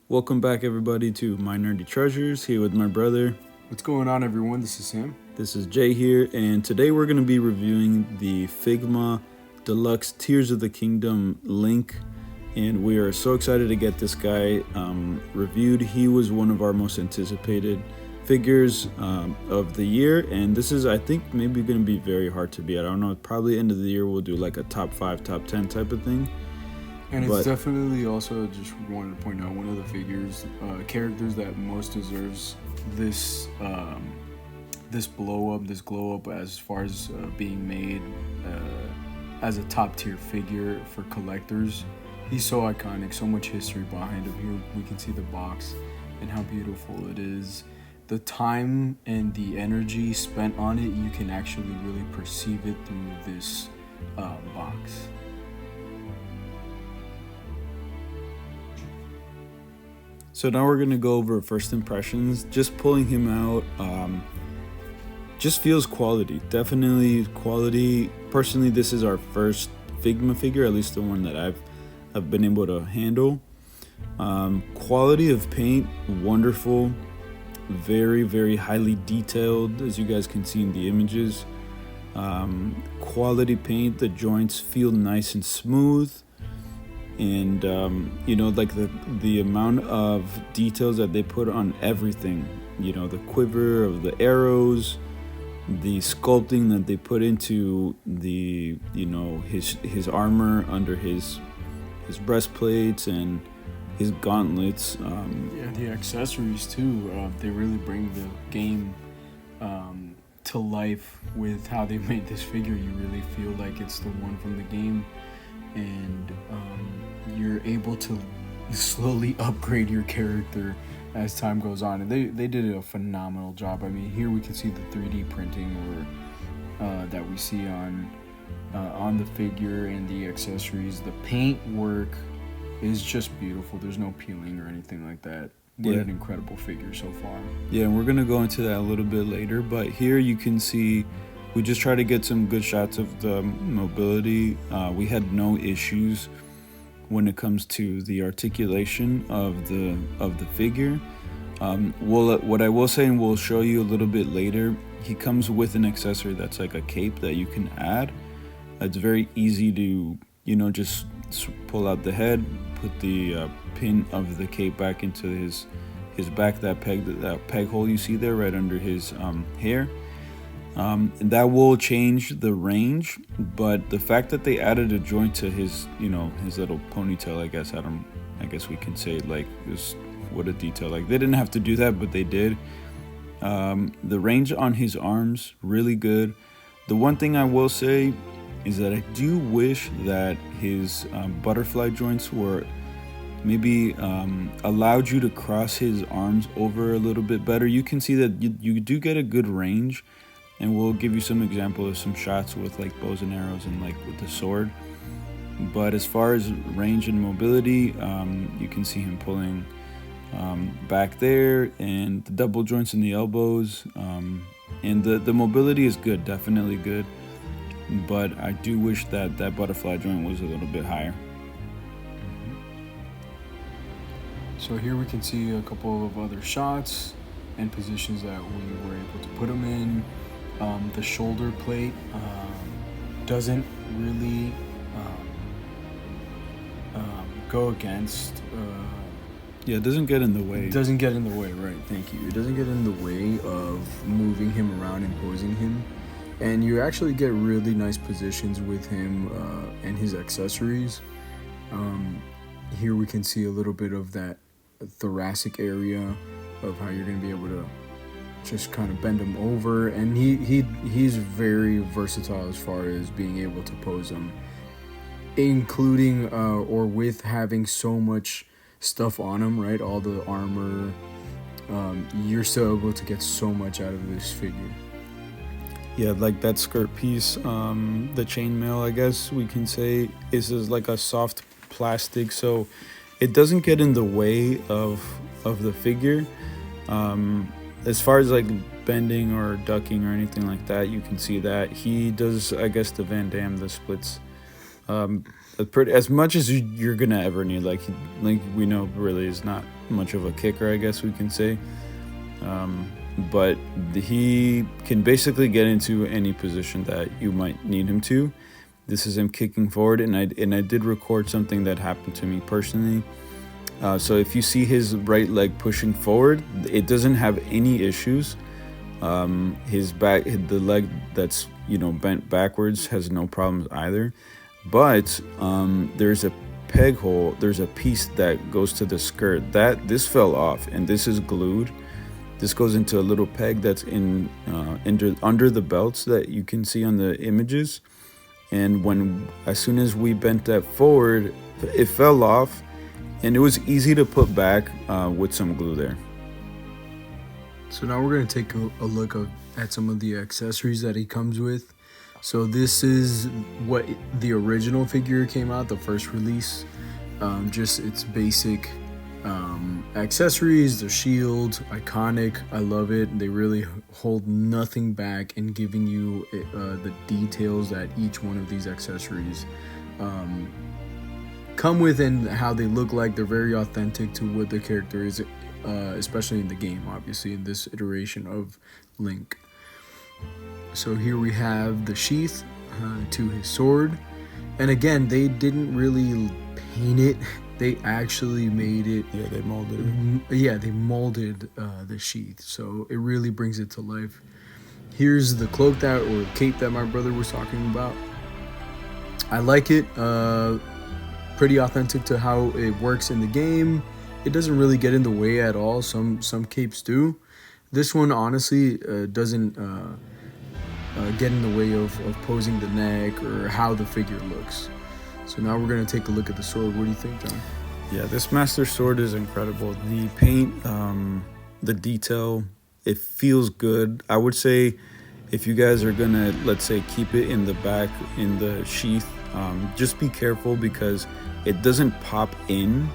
Welcome back, everybody, to My Nerdy Treasures, here with my brother. What's going on, everyone? This is Sam. This is Jay here, and today we're going to be reviewing the Figma Deluxe Tears of the Kingdom link, and we are so excited to get this guy reviewed. He was one of our most anticipated figures of the year, and this is, I think, maybe going to be very hard to beat. I don't know, probably end of the year we'll do like a top 5, top 10 type of thing. And it's definitely also, just wanted to point out, one of the figures, characters that most deserves this this glow up as far as being made as a top tier figure for collectors. He's so iconic, so much history behind him. Here we can see the box and how beautiful it is. The time and the energy spent on it, you can actually really perceive it through this box. So now we're going to go over first impressions. Just pulling him out just feels quality. Definitely quality. Personally, this is our first Figma figure, at least the one that I've been able to handle. Quality of paint, wonderful. Very, very highly detailed, as you guys can see in the images. Quality paint. The joints feel nice and smooth. And like the amount of details that they put on everything, the quiver of the arrows, the sculpting that they put into the his armor under his breastplates and his gauntlets. The accessories too, they really bring the game to life with how they made this figure. You really feel like it's the one from the game, and you're able to slowly upgrade your character as time goes on, and they did a phenomenal job. I mean, here we can see the 3D printing that we see on the figure and the accessories. The paint work is just beautiful. There's no peeling or anything like that. What an incredible figure so far. Yeah, and we're gonna go into that a little bit later, but here you can see we just try to get some good shots of the mobility. We had no issues when it comes to the articulation of the figure. What I will say, and we'll show you a little bit later, he comes with an accessory that's like a cape that you can add. It's very easy to just pull out the head, put the pin of the cape back into his back, that peg hole you see there right under his hair. That will change the range, but the fact that they added a joint to his little ponytail, I guess we can say, like, this, what a detail. Like, they didn't have to do that, but they did. The range on his arms, really good. The one thing I will say is that I do wish that his butterfly joints were maybe allowed you to cross his arms over a little bit better. You can see that you do get a good range, and we'll give you some example of some shots with like bows and arrows and like with the sword. But as far as range and mobility, you can see him pulling back there, and the double joints in the elbows, and the mobility is good, definitely good. But I do wish that butterfly joint was a little bit higher. So here we can see a couple of other shots and positions that we were able to put him in. The shoulder plate doesn't really go against. It doesn't get in the way. It doesn't get in the way, right? Thank you. It doesn't get in the way of moving him around and posing him, and you actually get really nice positions with him and his accessories. Here we can see a little bit of that thoracic area of how you're going to be able to just kind of bend him over, and he's very versatile as far as being able to pose him, including or with having so much stuff on him, right? All the armor, you're still able to get so much out of this figure. Yeah, like that skirt piece, the chainmail, I guess we can say, is like a soft plastic, so it doesn't get in the way of the figure. As far as like bending or ducking or anything like that, you can see that he does, I guess, the Van Damme, the splits. pretty as much as you're gonna ever need. Like we know, really is not much of a kicker, I guess we can say. But he can basically get into any position that you might need him to. This is him kicking forward, and I did record something that happened to me personally. So if you see his right leg pushing forward, it doesn't have any issues. His back, the leg that's bent backwards, has no problems either. But there's a peg hole. There's a piece that goes to the skirt this fell off, and this is glued. This goes into a little peg that's under the belts that you can see on the images. And as soon as we bent that forward, it fell off, and it was easy to put back with some glue there. So now we're going to take a look at some of the accessories that he comes with. So this is what the original figure came out, the first release. Just its basic accessories, the shield, iconic. I love it. They really hold nothing back in giving you the details that each one of these accessories come with and how they look like. They're very authentic to what the character is, especially in the game, obviously, in this iteration of Link. So here we have the sheath to his sword. And again, they didn't really paint it. They actually made it. Yeah, they molded it. Yeah, they molded the sheath. So it really brings it to life. Here's the cloak or cape that my brother was talking about. I like it. Pretty authentic to how it works in the game. It doesn't really get in the way at all. Some capes do. This one honestly doesn't get in the way of posing the neck or how the figure looks. So now we're going to take a look at the sword. What do you think, John? Yeah, this Master Sword is incredible. The paint, the detail, it feels good. I would say if you guys are going to, let's say, keep it in the back, in the sheath, just be careful because it doesn't pop in,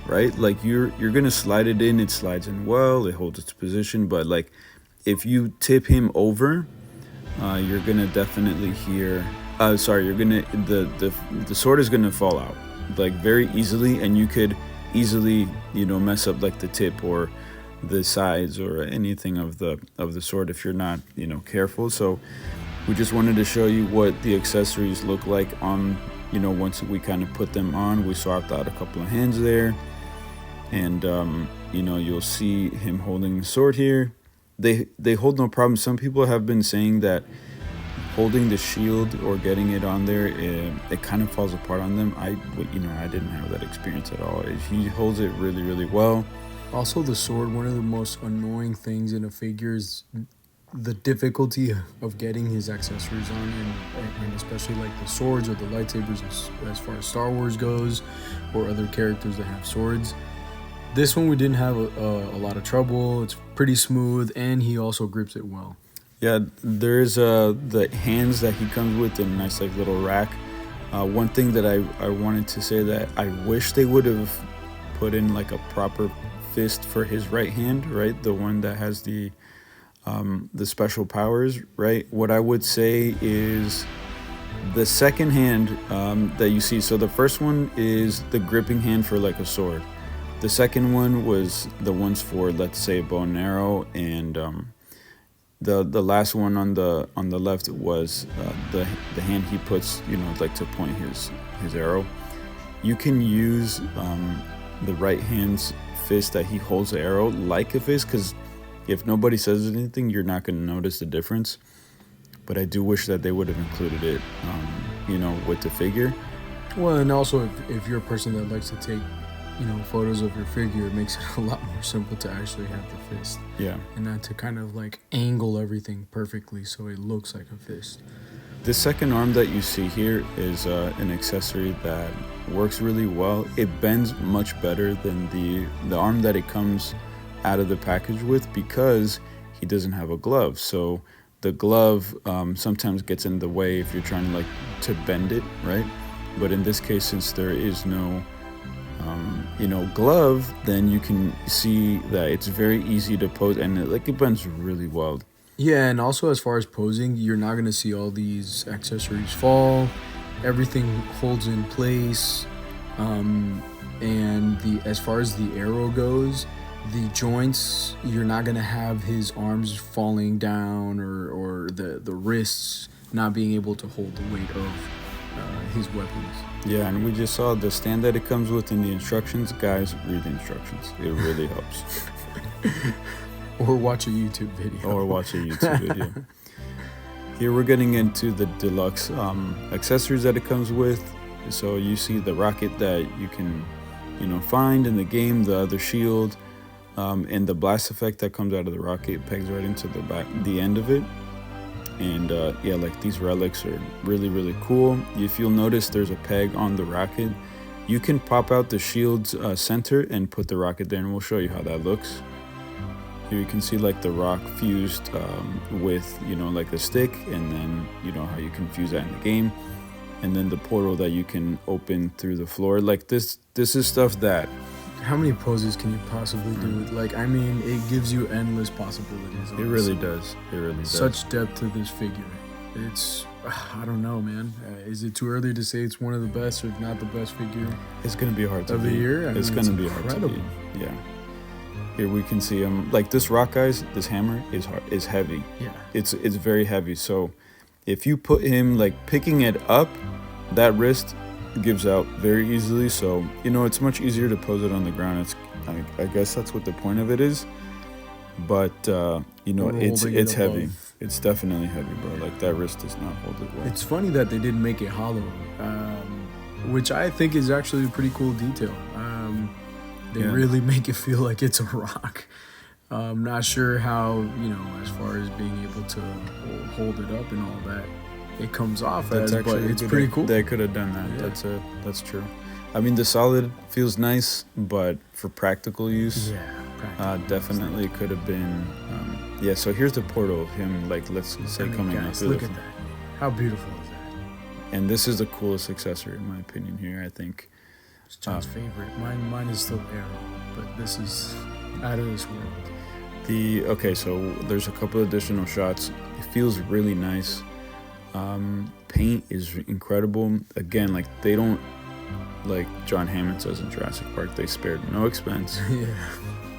right? Like you're going to slide it in. It slides in well. It holds its position. But like if you tip him over, you're going to definitely hear... you're gonna the sword is gonna fall out like very easily, and you could easily mess up like the tip or the sides or anything of the sword if you're not careful. So we just wanted to show you what the accessories look like on once we kind of put them on. We swapped out a couple of hands there, and you'll see him holding the sword here. They hold no problem. Some people have been saying that holding the shield or getting it on there, it kind of falls apart on them. I didn't have that experience at all. He holds it really, really well. Also, the sword, one of the most annoying things in a figure is the difficulty of getting his accessories on, and especially like the swords or the lightsabers as far as Star Wars goes, or other characters that have swords. This one we didn't have a lot of trouble. It's pretty smooth, and he also grips it well. Yeah, there's the hands that he comes with in a nice like little rack. One thing that I wanted to say that I wish they would have put in like a proper fist for his right hand, right? The one that has the special powers, right? What I would say is the second hand that you see. So the first one is the gripping hand for like a sword. The second one was the ones for, let's say, bow and arrow, and the last one on the left was the hand he puts, like to point his arrow. You can use the right hand's fist that he holds the arrow like a fist, because if nobody says anything, you're not going to notice the difference. But I do wish that they would have included it, with the figure. Well, and also if you're a person that likes to take photos of your figure, it makes it a lot more simple to actually have the fist. Yeah. And not to kind of like angle everything perfectly so it looks like a fist. The second arm that you see here is an accessory that works really well. It bends much better than the arm that it comes out of the package with, because he doesn't have a glove. So the glove sometimes gets in the way if you're trying to bend it, right? But in this case, since there is no glove, then you can see that it's very easy to pose, and it bends really well. Yeah, and also as far as posing, you're not going to see all these accessories fall. everything holds in place. And as far as the arrow goes, the joints, you're not gonna have his arms falling down or the wrists not being able to hold the weight of his weapons. Yeah, and we just saw the stand that it comes with in the instructions. Guys, read the instructions. It really helps. Or watch a YouTube video. Here we're getting into the deluxe accessories that it comes with. So you see the rocket that you can, find in the game, the other shield, and the blast effect that comes out of the rocket pegs right into the end of it. And like these relics are really, really cool. If you'll notice, there's a peg on the rocket. You can pop out the shield's center and put the rocket there, and we'll show you how that looks. Here you can see like the rock fused with, like the stick, and then, how you can fuse that in the game. And then the portal that you can open through the floor. Like this is stuff that... How many poses can you possibly do? Like, I mean, it gives you endless possibilities. Honestly. It really does. Such depth to this figure. It's, I don't know, man. Is it too early to say it's one of the best, or if not the best figure? It's going to be hard to beat. Of the year? It's going to be hard to beat. Yeah. Here we can see him. Like this rock, guys, this hammer is heavy. Yeah. It's very heavy. So if you put him, like, picking it up, that wrist gives out very easily. So, it's much easier to pose it on the ground. I guess that's what the point of it is. But, it's heavy. It's definitely heavy, bro. Like, that wrist does not hold it well. It's funny that they didn't make it hollow, which I think is actually a pretty cool detail. They really make it feel like it's a rock. I'm not sure how, as far as being able to hold it up and all that, it comes off but it's pretty cool. They could have done that. Yeah. That's true. I mean, the solid feels nice, but for practical use, definitely could have been. So here's the portal of him, like, let's say, coming out through look at that. How beautiful is that? And this is the coolest accessory, in my opinion, here, I think. It's John's favorite. Mine is still Arrow, but this is out of this world. So there's a couple additional shots. It feels really nice. Paint is incredible. Again, like, they don't, like John Hammond says in Jurassic Park, they spared no expense. Yeah.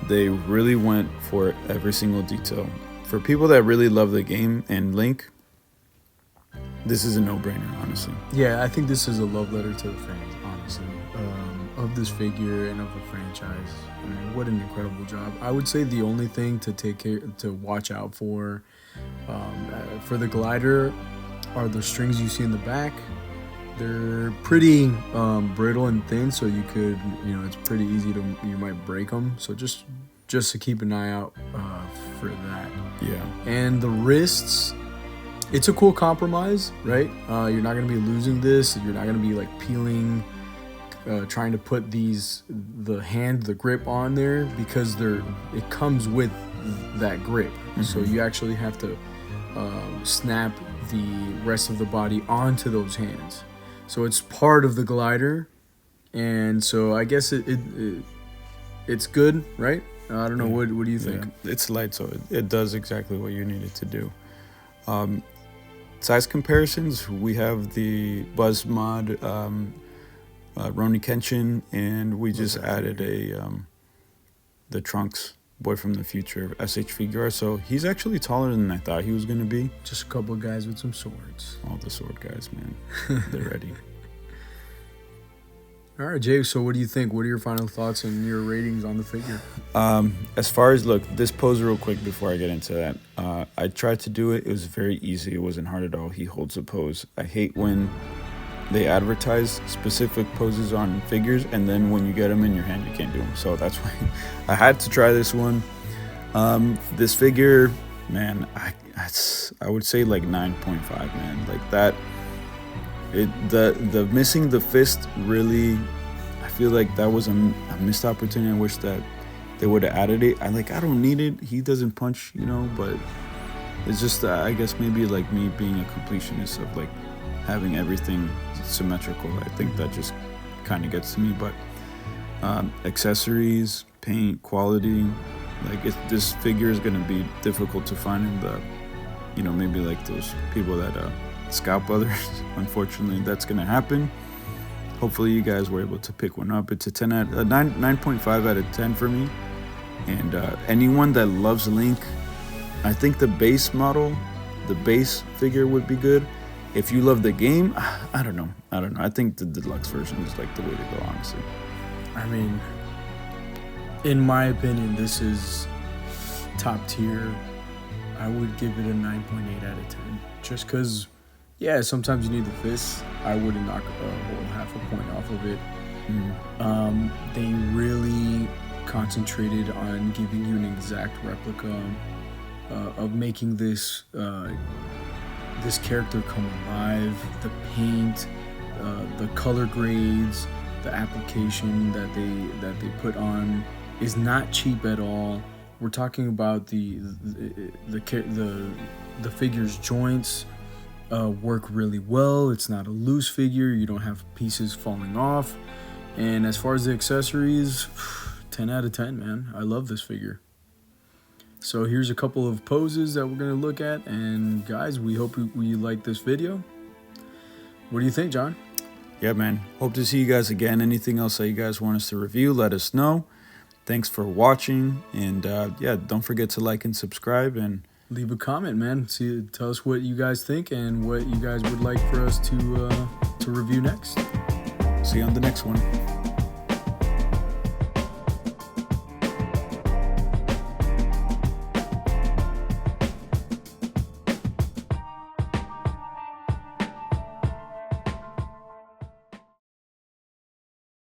They really went for every single detail. For people that really love the game and Link, this is a no-brainer, honestly. Yeah, I think this is a love letter to the fans, honestly, of this figure and of the franchise. I mean, what an incredible job. I would say the only thing to watch out for the glider are the strings you see in the back. They're pretty brittle and thin, so you could, it's pretty easy you might break them. So just to keep an eye out for that. Yeah. And the wrists, it's a cool compromise, right? You're not gonna be losing this. You're not gonna be like peeling, trying to put the grip on there, because it comes with that grip. Mm-hmm. So you actually have to snap the rest of the body onto those hands. So it's part of the glider, and so I guess it's good, right? I don't know. What do you think? Yeah. It's light, so it does exactly what you need it to do. Size comparisons, we have the Buzz mod, Roni Kenshin, and we just added the Trunks boy from the future, SH Figuarts. So he's actually taller than I thought he was going to be. Just a couple of guys with some swords. All the sword guys, man. They're ready. All right, Jay, so what do you think? What are your final thoughts and your ratings on the figure? As far as, look, this pose real quick before I get into that. I tried to do it. It was very easy. It wasn't hard at all. He holds a pose. I hate when they advertise specific poses on figures, and then when you get them in your hand, you can't do them. So that's why I had to try this one. This figure, man, I would say like 9.5, man. Like that, the missing the fist really, I feel like that was a missed opportunity. I wish that they would have added it. I don't need it. He doesn't punch, but it's just, I guess maybe like me being a completionist of like having everything symmetrical. I think that just kind of gets to me. But accessories, paint, quality, like this figure is going to be difficult to find in the, maybe like those people that scalp others. Unfortunately, that's gonna happen. Hopefully you guys were able to pick one up. It's a 9.5 out of 10 for me. And anyone that loves Link, I think the base model, the base figure would be good. If you love the game, I don't know. I think the deluxe version is like the way to go, honestly. I mean, in my opinion, this is top tier. I would give it a 9.8 out of 10. Just because, yeah, sometimes you need the fists. I wouldn't knock a whole half a point off of it. They really concentrated on giving you an exact replica of making this this character come alive. The paint, the color grades, the application that they put on is not cheap at all. We're talking about the figure's joints work really well. It's not a loose figure. You don't have pieces falling off. And as far as the accessories, 10 out of 10, man. I love this figure. So here's a couple of poses that we're going to look at. And guys, we hope you like this video. What do you think, John? Yeah, man. Hope to see you guys again. Anything else that you guys want us to review, let us know. Thanks for watching. And yeah, don't forget to like and subscribe. And leave a comment, man. Tell us what you guys think and what you guys would like for us to review next. See you on the next one.